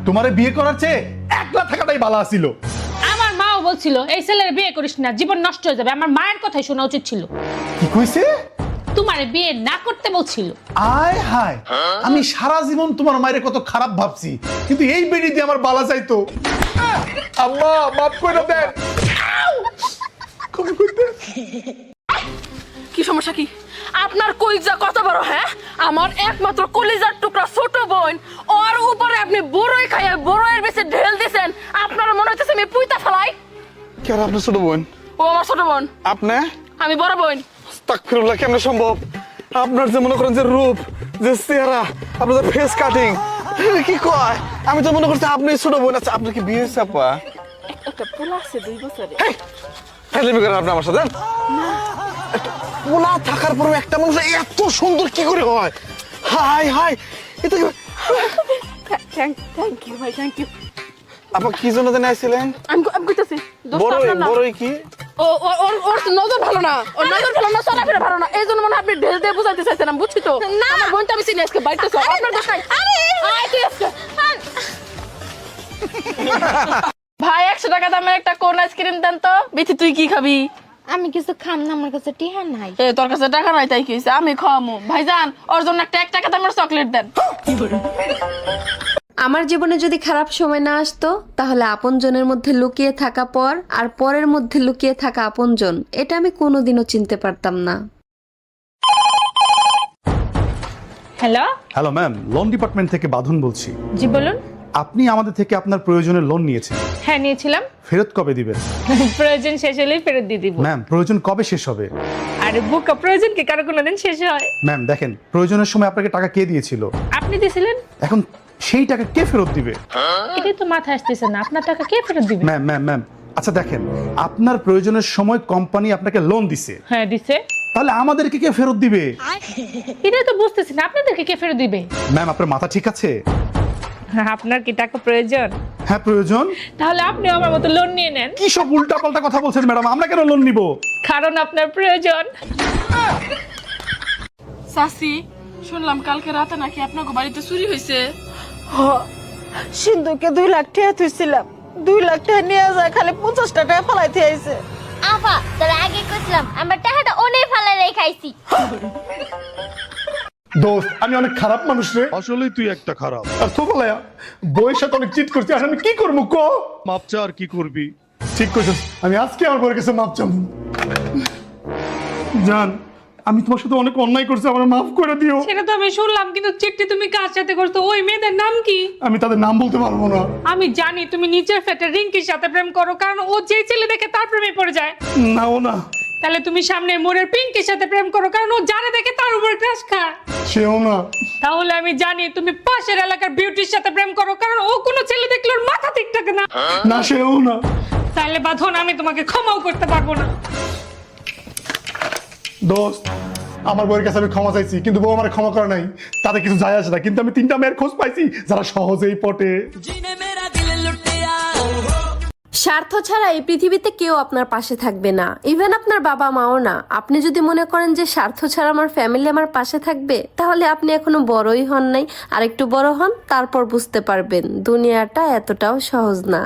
তোমারে বিয়ে করার চেয়ে একলা থাকাটাই ভালো ছিল। আমার মাও বলছিল এই ছেলের বিয়ে করিস না, জীবন নষ্ট হয়ে যাবে। আমার মায়ের কথাই শোনা উচিত ছিল। কি কইছে? তোমারে বিয়ে না করতে বলছিল। আয় হায়, আমি সারা জীবন তোমার মায়ের কত খারাপ ভাবছি, কিন্তু এই বেড়ি দিয়ে আমার বালা চাইতো। আম্মা মাফ করে দেন। কি সমস্যা কি আপনার? কলিজা কত বড়? হ্যাঁ, আমার একমাত্র কলিজার টুকরা ছোট বোন, ওর উপরে আপনি বড়ই খাইয়া বড়ের বেশি ঢেল দিয়েছেন। আপনার মনে হচ্ছে আমি পুইতা ফেলাই? কে আপনার ছোট বোন? ও আমার ছোট বোন। আপনি? আমি বড় বোন। আস্তাগফিরুল্লাহ, কেমনে সম্ভব? আপনার যে মনে করেন যে রূপ, যে চেহারা, আপনার যে ফেস কাটিং, কি কয়? আমি তো মনে করছি আপনি ছোট বোন। আচ্ছা, আপনার কি বিয়ে হয়েছে আপা? একটা পোলা আছে 2 বছরে। ফেলবি করেন আপনি আমার সাথে? একটা পোলা থাকার পরেও একটা মানুষ এত সুন্দর কি করে হয়? হাই হাই, এটা কি? থ্যাংক ইউ ভাই, থ্যাংক ইউ। আপা কি জন্য জানে আইছিলেন? আমি কইতাছি বড়ই কি? ওর নজর ভালো না, ওর নজর ভালো না, চলাফেরা ভালো না, এই জন্য মনে হয় আপনি ঢেল দিয়ে বুঝাইতে চাইছেন। আমি বুঝছি তো। আমার বোনটা আমি চিনি আজকে বাড়িতে সব আপনার বাসায়। আয় তুই আজকে। ভাই 100 টাকা দামের একটা কোন আইসক্রিম দেন তো। বিথি তুই কি খাবি? আমি কিছু খাম না, আমার কাছে টিহা নাই। এ তোর কাছে টাকা নাই তাই কি হইছে? আমি খাওয়ামু। ভাইজান ওর জন্য একটা 1 টাকা দামের চকলেট দেন। আমার জীবনে যদি খারাপ সময় না আসতো, তাহলে আপনজনের মধ্যে লুকিয়ে থাকা পর আর পরের মধ্যে লুকিয়ে থাকা আপনজন, এটা আমি কোনোদিনও চিনতে পারতাম না। Hello, hello ma'am, loan department থেকে বাঁধন বলছি। জি বলুন। আপনি আমাদের থেকে আপনার প্রয়োজনের লোন নিয়েছেন, হ্যাঁ নিয়েছিলাম। ফেরত কবে দিবেন? প্রয়োজন শেষ হলেই ফেরত দিয়ে দিব। ম্যাম, প্রয়োজন কবে শেষ হবে? আরে বুকা, প্রয়োজন কি কারো কোনোদিন শেষ হয়? ম্যাম দেখেন, প্রয়োজনের সময় আপনাকে টাকা কে দিয়েছিল? আপনি দিয়েছিলেন। এখন সেই টাকা কে ফেরত দিবে? এটাই তো মাথায় আসতেছে না, আপনার টাকা কে ফেরত দিবে? ম্যাম ম্যাম ম্যাম আচ্ছা দেখেন, আপনার প্রয়োজনের সময় কোম্পানি আপনাকে লোন দিছে, হ্যাঁ দিছে। তাহলে আমাদেরকে কে ফেরত দিবে? এটাই তো বুঝতেছি না, আপনাদেরকে কে ফেরত দিবে? ম্যাম আপনার মাথা ঠিক আছে? আপনার কি টাকা প্রয়োজন? হ্যাঁ প্রয়োজন। তাহলে আপনি আমার মতো লোন নিয়ে নেন। কি সব উল্টাপাল্টা কথা বলছেন ম্যাডাম? আমরা কেন লোন নিব? কারণ আপনার প্রয়োজন। সাসি, শুনলাম কালকে রাতে নাকি আপনাকে বাড়িতে চুরি হয়েছে। সিন্ধুকে 2 লাখ টাকা তুইছিলাম, 2 লাখ টাকা নিয়ে যায়, খালি 50 টাকা ফেলাইতে আইছে। আফা, তোর আগে কইছিলাম আমার টাকাটা অনেক ফালাই রেখাইছি। দোস্ত, আমি অনেক খারাপ মানুষ রে। আসলেই তুই একটা খারাপ। আর তো বলায়া বউয়ের সাথে অনেক চিট করছি, আর আমি কি করবো ক? মাপ চা, আর কি করবি? ঠিক কইছিস, আমি আজকে আমার বউয়ের কাছে মাপ চাবো। জান, আমি তোমার সাথে অনেক অন্যায় করছি, আমার মাফ করে দিও। সেটা তো আমি শুনলাম, কিন্তু চিঠি তুমি কার সাথে করছো? ওই মেয়েদের নাম কি? আমি তাদের নাম বলতে পারবো না। আমি জানি তুমি নিচের ফ্ল্যাটে রিঙ্কির সাথে প্রেম করো, কারণ ও যে ছেলে দেখে তার প্রেমে পড়ে যায়। নাও না। তাহলে তুমি সামনে মোড়ের পিঙ্কির সাথে প্রেম করো, কারণ ও যারা দেখে তার উপর ক্রাশ খায়। সেও না। তাহলে আমি জানি তুমি পাশের এলাকার বিউটির সাথে প্রেম করো, কারণ ও কোনো ছেলে দেখলে ওর মাথা ঠিক থাকে না। না সেও না। তাহলে বাঁধন, আমি তোমাকে ক্ষমাও করতে পারবো না। দোস্ত, আমার বউয়ের কাছে আমি ক্ষমা চাইছি, কিন্তু বউ আমার ক্ষমা করে নাই। তাতে কিছু যায় আসে না, কিন্তু আমি 3টা মেয়ের খোঁজ পাইছি যারা সহজেই পটে। স্বার্থ ছাড়া এই পৃথিবীতে কেউ আপনার পাশে থাকবে না, ইভেন আপনার বাবা মাও না। আপনি যদি মনে করেন যে স্বার্থ ছাড়া আমার ফ্যামিলি আমার পাশে থাকবে, তাহলে আপনি এখনো বড়ই হন নাই। আর একটু বড় হন, তারপর বুঝতে পারবেন দুনিয়াটা এতটাও সহজ না।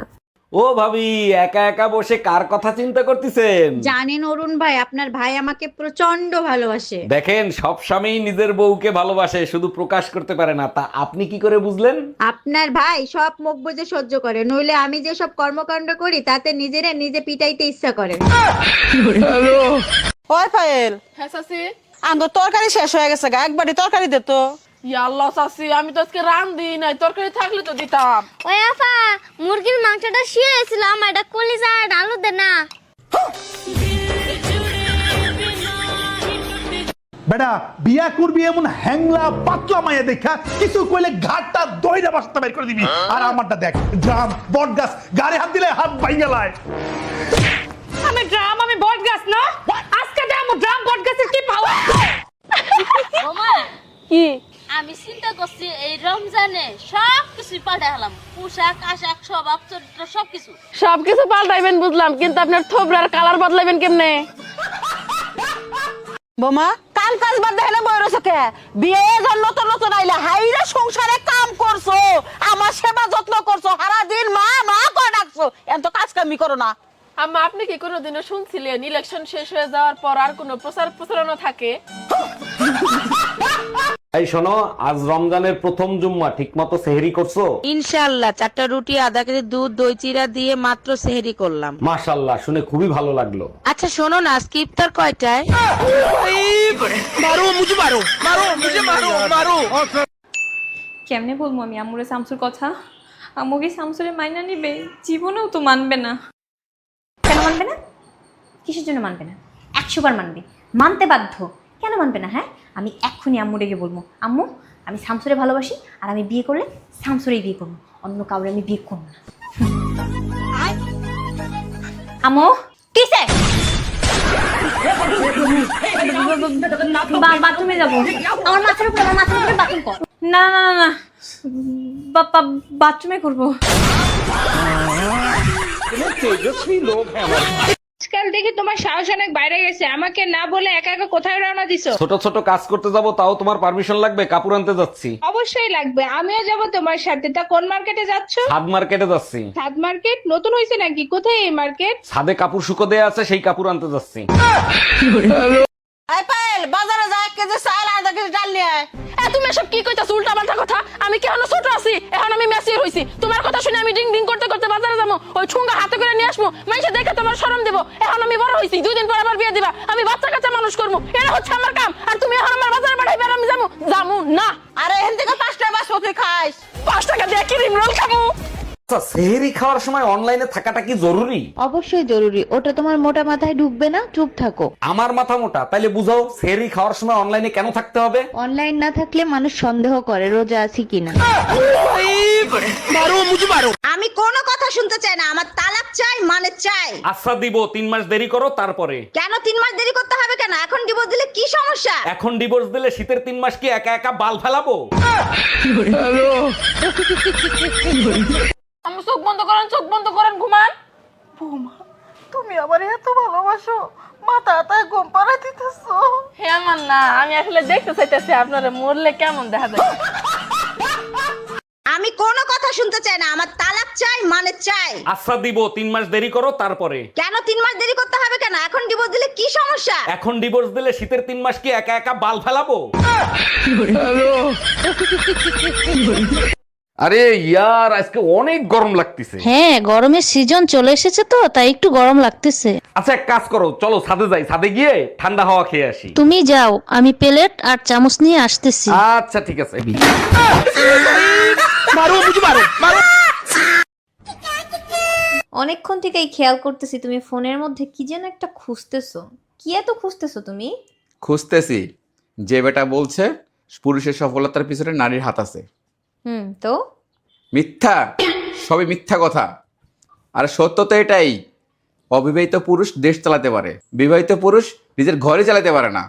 ও ভাবি, একা একা বসে কার কথা চিন্তা করতেছেন? জানেন অরুণ ভাই, আপনার ভাই আমাকে প্রচন্ড ভালোবাসে। দেখেন, সব স্বামী নিজের বউকে ভালোবাসে, শুধু প্রকাশ করতে পারে না। তা আপনি কি করে বুঝলেন? আপনার ভাই সব মুখ বুজে সহ্য করে, নইলে আমি যে সব কর্মকাণ্ড করি তাতে নিজে পিটাইতে ইচ্ছা করে। ওই পায়েল, হ্যাঁ সাসি। আন্দর তরকারি শেষ হয়ে গেছে গা, একবারই তরকারি দে তো। ইয়া আল্লাহ সাসি, আমি তো আজকে রান্ধি নাই, তরকারি থাকলে তো দিতাম। ওই আফা, মুরগির মাংসটা শিয়েছিল, আমার এটা কলিজা আর আলু দে না। বেটা, বিয়া করবি এমন হ্যাংলা পাতলা মাইয়া দেখা, কিছু কইলে ঘাটটা দইরা বাসতে বের করে দিবি। আর আমারটা দেখ, ড্রাম, বটগাছ, গাড়ি হাত দিলে হাত ভাঙা যায়। আমি ড্রাম, আমি বট গাছ না। আজকে যে আমার ড্রাম বট গাছের কি পাওয়া? ওমা, কি? আমি চিন্তা করছি এই রমজানে সব কিছু পাল্টালাম, পোশাক আশাক স্বভাব চরিত্র সবকিছু। সবকিছু পাল্টাইবেন বুঝলাম, কিন্তু আপনার থোবরার কালার বদলাইবেন কেমনে? বোমা, কাল কাজ বাদ দেখে না বইরছ কে? বিয়ে নতুন নতুন আইলা, হাইরা সংসারে কাম করছো, আমার সেবা যত্ন করছো। এত কাজ কামি করো না। আম্মা আপনি কি কোনোদিনও শুনছিলেন ইলেকশন শেষ হয়ে যাওয়ার পর আর কোনো প্রচার প্রচারণা থাকে? এই শোনো, আজ রমজানের প্রথম জুম্মা, ঠিকমতো সেহরি করছো? ইনশাআল্লাহ 4টা রুটি, আধা কেজি দুধ, দই চিরা দিয়ে মাত্র সেহরি করলাম। মাশাআল্লাহ, শুনে খুবই ভালো লাগলো। আচ্ছা শোনো না, আজকে ইফতার কয়টায়? কেমনে বলবো আমি আম্মুরে শামসুর কথা? আম্মু কি শামসুরে মাইনা নিবে? জীবনেও তো মানবে না। কেন মানবে না? কিসের জন্য মানবে না? 100 বার মানবে, মানতে বাধ্য। কেন মানবে না? হ্যাঁ, আমি এক্ষুনি আম্মুরে গিয়ে বলবো, আম্মু আমি শামসুরে ভালোবাসি, আর আমি বিয়ে করলে শামসুরেই বিয়ে করবো, অন্য কাউরে আমি বিয়ে করবো না। আম্মু কিসে? বাথরুমে যাবো। আমার মাথার উপরে বাথরুম কর। না না না না, বাথরুমে করবো। আজকাল দেখি তোমার সাহস অনেক বাইরে গেছে, আমাকে না বলে একা একা কোথায় রওনা দিছো? ছোট ছোট কাজ করতে যাব, তাও তোমার পারমিশন লাগবে? কাপড় আনতে যাচ্ছি। অবশ্যই লাগবে, আমিও যাব তোমার সাথে। তা কোন মার্কেটে যাচ্ছ? ছাদ মার্কেটে যাচ্ছি। ছাদ মার্কেট নতুন হয়েছে নাকি? কোথায় এই মার্কেট? ছাদে কাপড় শুকো দেয়া আছে, সেই কাপড় আনতে যাচ্ছি। এই পায়েল, বাজারে যা 1 কেজি চাল, আধা কেজি ডাল নিয়ে আয়। তুমি এসব কি কইতাছ? উল্টা পাল্টা কথা। আমি কি এখনো ছোট আছি? এখন আমি ম্যাচিউর হইছি। তোমার কথা শুনে আমি ডিং ডিং করতে করতে বাজারে যাবো, ওই ঠুঙ্গা হাতে করে নিয়ে আসবো, মানুষে দেখে তোমার শরম দেবো। এখন আমি বড় হইছি, 2 দিন পর আবার বিয়ে দিবা, আমি বাচ্চা কাচ্চা মানুষ করবো, এটা হচ্ছে আমার কাম। আর তুমি এখন আমার বাজারে পাঠাইবে আর আমি যাবো না। আরে এখান থেকে 5 টাকা বাসমতি খাইস। 5 টাকা দিয়ে কি রিম রোল খাবো? আচ্ছা, সেহরি খাওয়ার সময় অনলাইনে থাকাটা কি জরুরি? অবশ্যই জরুরি, ওটা তোমার মোটা মাথায় ঢুকবে না, চুপ থাকো। আমার মাথা মোটা, তাইলে বুঝাও সেহরি খাওয়ার সময় অনলাইনে কেন থাকতে হবে? অনলাইন না থাকলে মানুষ সন্দেহ করে রোজা আছি কিনা। আমি কোনো কথা শুনতে চাই না, আমার তালাক চাই, মানে চাই। আচ্ছা দিব, 3 মাস দেরি করো তারপরে। কেন 3 মাস দেরি করতে হবে কেন? এখন ডিভোর্স দিলে কি সমস্যা? এখন ডিভোর্স দিলে শীতের 3 মাস কি একা একা বাল ফেলাবো? আমি চোখ বন্ধ করেন, ঘুমান। বৌমা, তুমি আমার এত ভালোবাসো, মাথা তাই ঘুম পাড়াই দিতেছো। হে আমার না, আমি আসলে দেখতে চাইতেছি আপনারা মরলে কেমন দেখা যায়। আমি কোনো কথা শুনতে চাই না, আমার তালাক চাই, মানে চাই। আচ্ছা দিব, 3 মাস দেরি করো তারপরে। কেন 3 মাস দেরি করতে হবে কেন? এখন ডিভোর্স দিলে কি সমস্যা? এখন ডিভোর্স দিলে শীতের 3 মাস কি একা একা বাল ফেলাবো? আরে ইয়ার, আজকে অনেক গরম লাগতেছে। হ্যাঁ, গরমের সিজন চলে এসেছে তো, তাই একটু গরম লাগতেছে। আচ্ছা এক কাজ করো, চলো ছাদে যাই, ছাদে গিয়ে ঠান্ডা হাওয়া খেয়ে আসি। তুমি যাও, আমি প্লেট আর চামচ নিয়ে আসতেছি। আচ্ছা ঠিক আছে। অনেকক্ষণ থেকেই খেয়াল করতেছি তুমি ফোনের মধ্যে কি যেন একটা খুঁজতেছো। কি এত খুঁজতেছো তুমি? খুঁজতেছি যে বেটা বলছে পুরুষের সফলতার পিছনে নারীর হাত আছে। তো মিথ্যা, সবই মিথ্যা কথা। আর সত্য তো এটাই, অবিবাহিত পুরুষ দেশ চালাতে পারে, বিবাহিত পুরুষ নিজের ঘরে চালাতে পারে না।